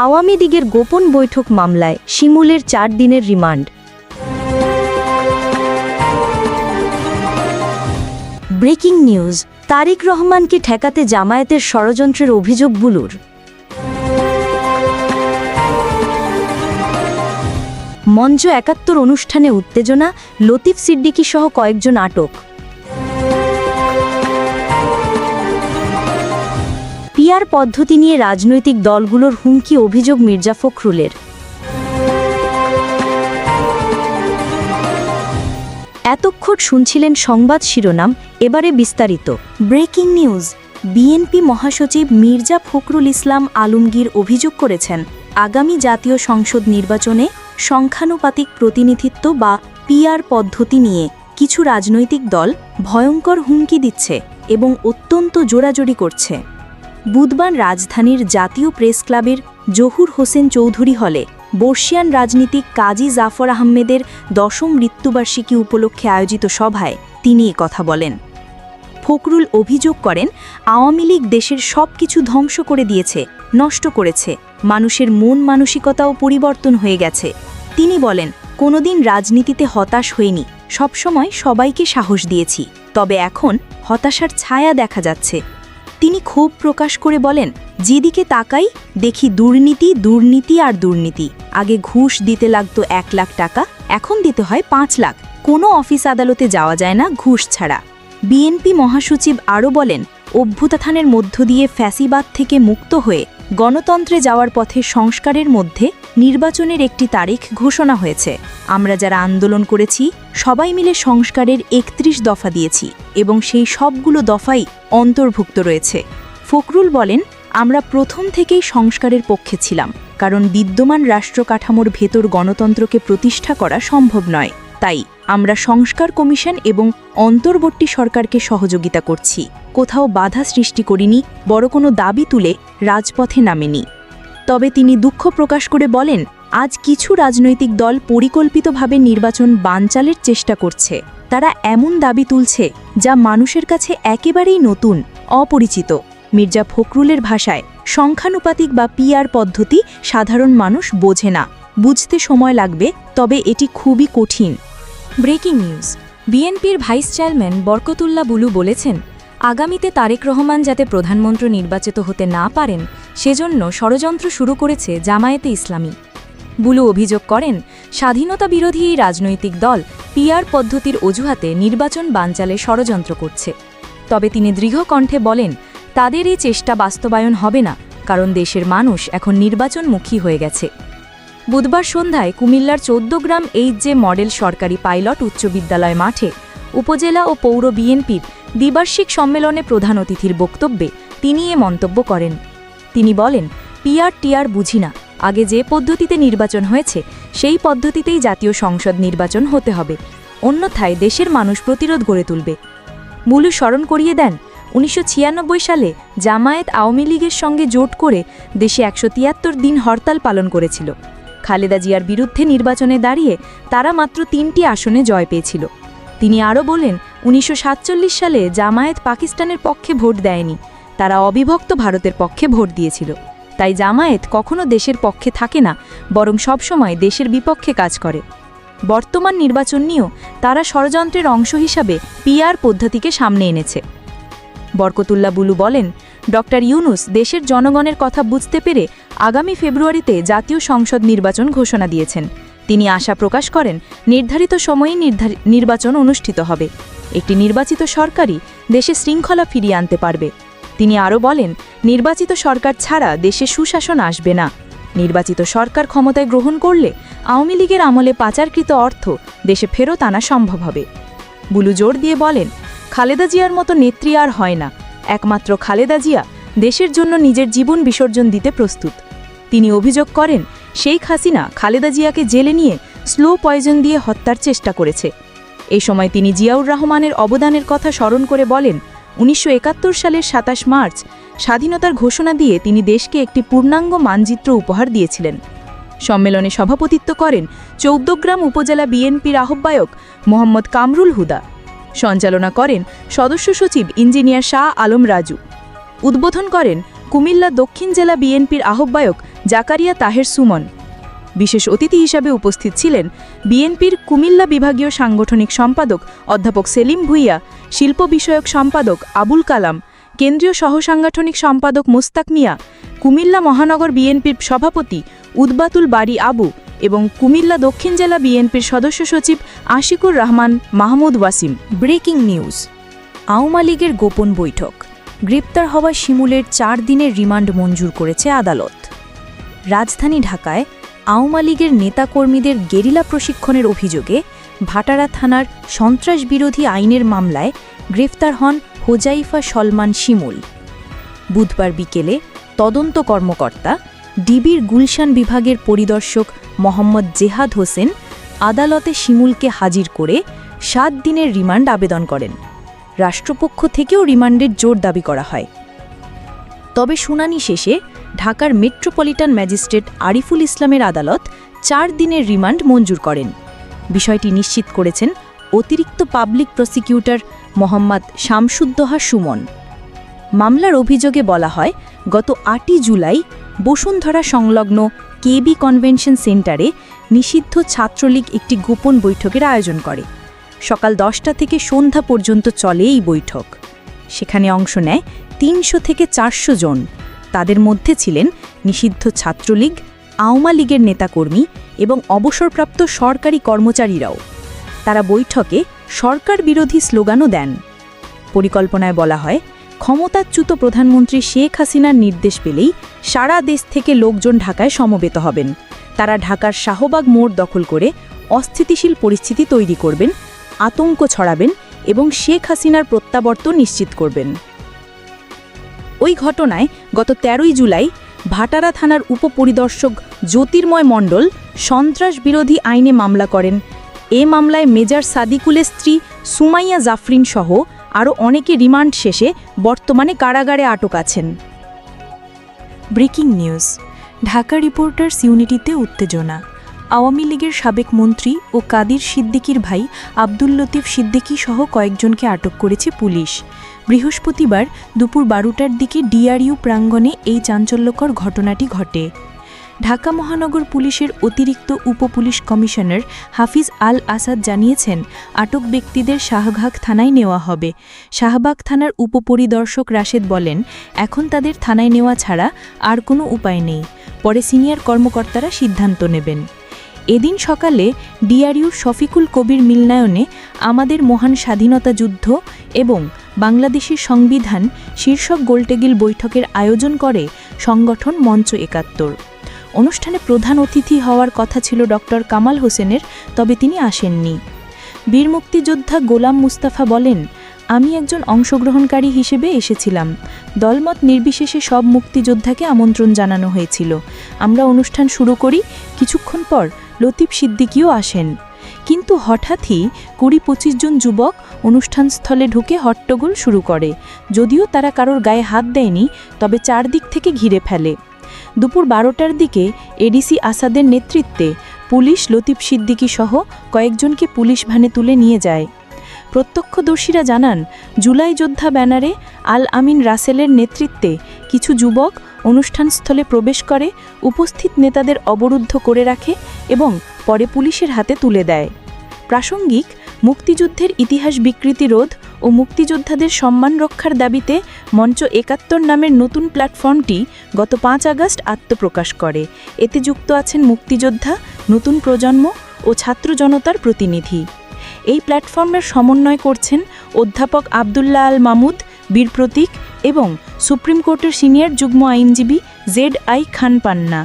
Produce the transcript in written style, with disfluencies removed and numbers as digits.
আওয়ামী লীগের গোপন বৈঠক মামলায় শিমুলের 4 দিনের রিমান্ড। ব্রেকিং নিউজ, তারেক রহমানকে ঠেকাতে জামায়াতের ষড়যন্ত্রের অভিযোগ বুলুর। মঞ্চ ৭১ অনুষ্ঠানে উত্তেজনা, লতিফ সিদ্দিকী সহ কয়েকজন আটক। পিআর পদ্ধতি নিয়ে রাজনৈতিক দলগুলোর হুমকি, অভিযোগ মির্জা ফখরুলের। এতক্ষণ শুনছিলেন সংবাদ শিরোনাম, এবারে বিস্তারিত। ব্রেকিং নিউজ, বিএনপি মহাসচিব মির্জা ফখরুল ইসলাম আলমগীর অভিযোগ করেছেন, আগামী জাতীয় সংসদ নির্বাচনে সংখ্যানুপাতিক প্রতিনিধিত্ব বা পিআর পদ্ধতি নিয়ে কিছু রাজনৈতিক দল ভয়ঙ্কর হুমকি দিচ্ছে এবং অত্যন্ত জোরাজোরি করছে। বুধবার রাজধানীর জাতীয় প্রেস ক্লাবের জহুর হোসেন চৌধুরী হলে বর্ষিয়ান রাজনীতিক কাজী জাফর আহমেদের ১০ম মৃত্যুবার্ষিকী উপলক্ষে আয়োজিত সভায় তিনি কথা বলেন। ফখরুল অভিযোগ করেন, আওয়ামী লীগ দেশের সব কিছু ধ্বংস করে দিয়েছে, নষ্ট করেছে, মানুষের মন মানসিকতাও পরিবর্তন হয়ে গেছে। তিনি বলেন, কোনোদিন রাজনীতিতে হতাশ হইনি, সবসময় সবাইকে সাহস দিয়েছি, তবে এখন হতাশার ছায়া দেখা যাচ্ছে। তিনি ক্ষোভ প্রকাশ করে বলেন, যেদিকে তাকাই দেখি দুর্নীতি, দুর্নীতি আর দুর্নীতি। আগে ঘুষ দিতে লাগতো ১ লাখ টাকা, এখন দিতে হয় ৫ লাখ। কোনো অফিস আদালতে যাওয়া যায় না ঘুষ ছাড়া। বিএনপি মহাসচিব আরও বলেন, অভ্যুত্থানের মধ্য দিয়ে ফ্যাসিবাদ থেকে মুক্ত হয়ে গণতন্ত্রে যাওয়ার পথে সংস্কারের মধ্যে নির্বাচনের একটি তারিখ ঘোষণা হয়েছে। আমরা যারা আন্দোলন করেছি সবাই মিলে সংস্কারের ৩১ দফা দিয়েছি এবং সেই সবগুলো দফাই অন্তর্ভুক্ত রয়েছে। ফখরুল বলেন, আমরা প্রথম থেকেই সংস্কারের পক্ষে ছিলাম, কারণ বিদ্যমান রাষ্ট্র কাঠামোর ভেতর গণতন্ত্রকে প্রতিষ্ঠা করা সম্ভব নয়। তাই আমরা সংস্কার কমিশন এবং অন্তর্বর্তী সরকারকে সহযোগিতা করছি। কোথাও বাধা সৃষ্টি করিনি, বড় কোনো দাবি তুলে রাজপথে নামেনি। তবে তিনি দুঃখ প্রকাশ করে বলেন, আজ কিছু রাজনৈতিক দল পরিকল্পিতভাবে নির্বাচন বানচালের চেষ্টা করছে। তারা এমন দাবি তুলছে যা মানুষের কাছে একেবারেই নতুন, অপরিচিত। মির্জা ফখরুলের ভাষায়, সংখ্যানুপাতিক বা পিআর পদ্ধতি সাধারণ মানুষ বোঝে না, বুঝতে সময় লাগবে, তবে এটি খুবই কঠিন। ব্রেকিং নিউজ, বিএনপির ভাইস চেয়ারম্যান বরকতুল্লাহ বুলু বলেছেন, আগামীতে তারেক রহমান যাতে প্রধানমন্ত্রী নির্বাচিত হতে না পারেন সেজন্য ষড়যন্ত্র শুরু করেছে জামায়াতে ইসলামী। বুলু অভিযোগ করেন, স্বাধীনতা বিরোধী এই রাজনৈতিক দল পিআর পদ্ধতির অজুহাতে নির্বাচন বানচালে ষড়যন্ত্র করছে। তবে তিনি দৃঢ় কণ্ঠে বলেন, তাদের এই চেষ্টা বাস্তবায়ন হবে না, কারণ দেশের মানুষ এখন নির্বাচনমুখী হয়ে গেছে। বুধবার সন্ধ্যায় কুমিল্লার ১৪ গ্রাম এইচজে মডেল সরকারি পাইলট উচ্চ বিদ্যালয় মাঠে উপজেলা ও পৌর বিএনপির দ্বিবার্ষিক সম্মেলনে প্রধান অতিথির বক্তব্যে তিনি এ মন্তব্য করেন। তিনি বলেন, পিআর টিআর বুঝি না, আগে যে পদ্ধতিতে নির্বাচন হয়েছে সেই পদ্ধতিতেই জাতীয় সংসদ নির্বাচন হতে হবে, অন্যথায় দেশের মানুষ প্রতিরোধ গড়ে তুলবে। বুলু স্মরণ করিয়ে দেন, ১৯৯৬ সালে জামায়াত আওয়ামী লীগের সঙ্গে জোট করে দেশে ১৭৩ দিন হরতাল পালন করেছিল। খালেদা জিয়ার বিরুদ্ধে নির্বাচনে দাঁড়িয়ে তারা মাত্র ৩টি আসনে জয় পেয়েছিল। তিনি আরও বলেন, ১৯৪৭ সালে জামায়াত পাকিস্তানের পক্ষে ভোট দেয়নি, তারা অবিভক্ত ভারতের পক্ষে ভোট দিয়েছিল। তাই জামায়াত কখনো দেশের পক্ষে থাকে না, বরং সবসময় দেশের বিপক্ষে কাজ করে। বর্তমান নির্বাচন নিয়েও তারা ষড়যন্ত্রের অংশ হিসাবে পিআর পদ্ধতিকে সামনে এনেছে। বরকতুল্লাহ বুলু বলেন, ডক্টর ইউনুস দেশের জনগণের কথা বুঝতে পেরে আগামী ফেব্রুয়ারিতে জাতীয় সংসদ নির্বাচন ঘোষণা দিয়েছেন। তিনি আশা প্রকাশ করেন, নির্ধারিত সময়ে নির্বাচন অনুষ্ঠিত হবে। একটি নির্বাচিত সরকারই দেশে শৃঙ্খলা ফিরিয়ে আনতে পারবে। তিনি আরও বলেন, নির্বাচিত সরকার ছাড়া দেশে সুশাসন আসবে না। নির্বাচিত সরকার ক্ষমতায় গ্রহণ করলে আওয়ামী লীগের আমলে পাচারকৃত অর্থ দেশে ফেরত আনা সম্ভব হবে। বুলু জোর দিয়ে বলেন, খালেদা জিয়ার মতো নেত্রী আর হয় না, একমাত্র খালেদা জিয়া দেশের জন্য নিজের জীবন বিসর্জন দিতে প্রস্তুত। তিনি অভিযোগ করেন, শেখ হাসিনা খালেদা জিয়াকে জেলে নিয়ে স্লো পয়জন দিয়ে হত্যার চেষ্টা করেছে। এই সময় তিনি জিয়াউর রহমানের অবদানের কথা স্মরণ করে বলেন, ১৯৭১ সালের ২৭ মার্চ স্বাধীনতার ঘোষণা দিয়ে তিনি দেশকে একটি পূর্ণাঙ্গ মানচিত্র উপহার দিয়েছিলেন। সম্মেলনে সভাপতিত্ব করেন ১৪ গ্রাম উপজেলা বিএনপির আহ্বায়ক মোহাম্মদ কামরুল হুদা। সঞ্চালনা করেন সদস্য সচিব ইঞ্জিনিয়ার শাহ আলম রাজু। উদ্বোধন করেন কুমিল্লা দক্ষিণ জেলা বিএনপির আহ্বায়ক জাকারিয়া তাহের সুমন। বিশেষ অতিথি হিসাবে উপস্থিত ছিলেন বিএনপির কুমিল্লা বিভাগীয় সাংগঠনিক সম্পাদক অধ্যাপক সেলিম ভুইয়া, শিল্প বিষয়ক সম্পাদক আবুল কালাম, কেন্দ্রীয় সহসাংগঠনিক সম্পাদক মোস্তাক মিয়া, কুমিল্লা মহানগর বিএনপির সভাপতি উদ্বাতুল বারী আবু এবং কুমিল্লা দক্ষিণ জেলা বিএনপির সদস্য সচিব আশিকুর রহমান মাহমুদ ওয়াসিম। ব্রেকিং নিউজ, আওয়ামী লীগের গোপন বৈঠক, গ্রেপ্তার হওয়া শিমুলের 4 দিনের রিমান্ড মঞ্জুর করেছে আদালত। রাজধানী ঢাকায় আওয়ামী লীগের নেতাকর্মীদের গেরিলা প্রশিক্ষণের অভিযোগে ভাটারা থানার সন্ত্রাস বিরোধী আইনের মামলায় গ্রেফতার হন হোজাইফা সলমান শিমুল। বুধবার বিকেলে তদন্ত কর্মকর্তা ডিবির গুলশান বিভাগের পরিদর্শক মোহাম্মদ জেহাদ হোসেন আদালতে শিমুলকে হাজির করে 7 দিনের রিমান্ড আবেদন করেন। রাষ্ট্রপক্ষ থেকেও রিমান্ডের জোর দাবি করা হয়। তবে শুনানি শেষে ঢাকার মেট্রোপলিটন ম্যাজিস্ট্রেট আরিফুল ইসলামের আদালত 4 দিনের রিমান্ড মঞ্জুর করেন। বিষয়টি নিশ্চিত করেছেন অতিরিক্ত পাবলিক প্রসিকিউটর মোহাম্মদ শামসুদ্দোহা সুমন। মামলার অভিযোগে বলা হয়, গত 8 জুলাই বসুন্ধরা সংলগ্ন কেবি কনভেনশন সেন্টারে নিষিদ্ধ ছাত্রলীগ একটি গোপন বৈঠকের আয়োজন করে। সকাল 10টা থেকে সন্ধ্যা পর্যন্ত চলে এই বৈঠক। সেখানে অংশ নেয় 300 থেকে 400 জন। তাদের মধ্যে ছিলেন নিষিদ্ধ ছাত্রলীগ, আওয়ামী লীগের নেতাকর্মী এবং অবসরপ্রাপ্ত সরকারি কর্মচারীরাও। তারা বৈঠকে সরকার বিরোধী স্লোগানও দেন। পরিকল্পনায় বলা হয়, ক্ষমতাচ্যুত প্রধানমন্ত্রী শেখ হাসিনার নির্দেশ পেলেই সারা দেশ থেকে লোকজন ঢাকায় সমবেত হবেন। তারা ঢাকার শাহবাগ মোড় দখল করে অস্থিতিশীল পরিস্থিতি তৈরি করবেন, আতঙ্ক ছড়াবেন এবং শেখ হাসিনার প্রত্যাবর্তন নিশ্চিত করবেন। ওই ঘটনায় গত 13 জুলাই ভাটারা থানার উপপরিদর্শক জ্যোতির্ময় মণ্ডল সন্ত্রাস বিরোধী আইনে মামলা করেন। এ মামলায় মেজর সাদিকুলের স্ত্রী সুমাইয়া জাফরিন সহ আরও অনেকে রিমান্ড শেষে বর্তমানে কারাগারে আটক আছেন। ব্রেকিং নিউজ, ঢাকা রিপোর্টার্স ইউনিটিতে উত্তেজনা। আওয়ামী লীগের সাবেক মন্ত্রী ও কাদির সিদ্দিকীর ভাই আব্দুল লতিফ সিদ্দিকী সহ কয়েকজনকে আটক করেছে পুলিশ। বৃহস্পতিবার দুপুর 12টার দিকে ডিআরইউ প্রাঙ্গণে এই চাঞ্চল্যকর ঘটনাটি ঘটে। ঢাকা মহানগর পুলিশের অতিরিক্ত উপপুলিশ কমিশনার হাফিজ আল আসাদ জানিয়েছেন, আটক ব্যক্তিদের শাহবাগ থানায় নেওয়া হবে। শাহবাগ থানার উপপরিদর্শক রাশেদ বলেন, এখন তাদের থানায় নেওয়া ছাড়া আর কোনো উপায় নেই। পরে সিনিয়র কর্মকর্তারা সিদ্ধান্ত নেবেন। এদিন সকালে ডিআরইউর শফিকুল কবির মিলনায়নে আমাদের মহান স্বাধীনতা যুদ্ধ এবং বাংলাদেশের সংবিধান শীর্ষক গোলটেবিল বৈঠকের আয়োজন করে সংগঠন মঞ্চ ৭১। অনুষ্ঠানে প্রধান অতিথি হওয়ার কথা ছিল ডক্টর কামাল হোসেনের, তবে তিনি আসেননি। বীর মুক্তিযোদ্ধা গোলাম মুস্তাফা বলেন, আমি একজন অংশগ্রহণকারী হিসেবে এসেছিলাম। দলমত নির্বিশেষে সব মুক্তিযোদ্ধাকে আমন্ত্রণ জানানো হয়েছিল। আমরা অনুষ্ঠান শুরু করি, কিছুক্ষণ পর লতিফ সিদ্দিকীও আসেন। কিন্তু হঠাৎই ২০-২৫ জন যুবক অনুষ্ঠানস্থলে ঢুকে হট্টগোল শুরু করে। যদিও তারা কারোর গায়ে হাত দেয়নি, তবে চারদিক থেকে ঘিরে ফেলে। দুপুর 12টার দিকে এডিসি আসাদের নেতৃত্বে পুলিশ লতিফ সিদ্দিকী সহ কয়েকজনকে পুলিশ ভ্যানে তুলে নিয়ে যায়। প্রত্যক্ষদর্শীরা জানান, জুলাই যোদ্ধা ব্যানারে আল আমিন রাসেলের নেতৃত্বে কিছু যুবক অনুষ্ঠানস্থলে প্রবেশ করে, উপস্থিত নেতাদের অবরুদ্ধ করে রাখে এবং পরে পুলিশের হাতে তুলে দেয়। প্রাসঙ্গিক মুক্তিযুদ্ধের ইতিহাস বিকৃতি রোধ ও মুক্তিযোদ্ধাদের সম্মান রক্ষার দাবিতে মঞ্চ ৭১ নামের নতুন প্ল্যাটফর্মটি গত ৫ আগস্ট আত্মপ্রকাশ করে। এতে যুক্ত আছেন মুক্তিযোদ্ধা, নতুন প্রজন্ম ও ছাত্র জনতার প্রতিনিধি। এই প্ল্যাটফর্মের সমন্বয় করছেন অধ্যাপক আবদুল্লাহ আল মামুদ, বীর প্রতীক এবং সুপ্রিম কোর্টের সিনিয়র যুগ্ম আইনজীবী ZI খান পান্না।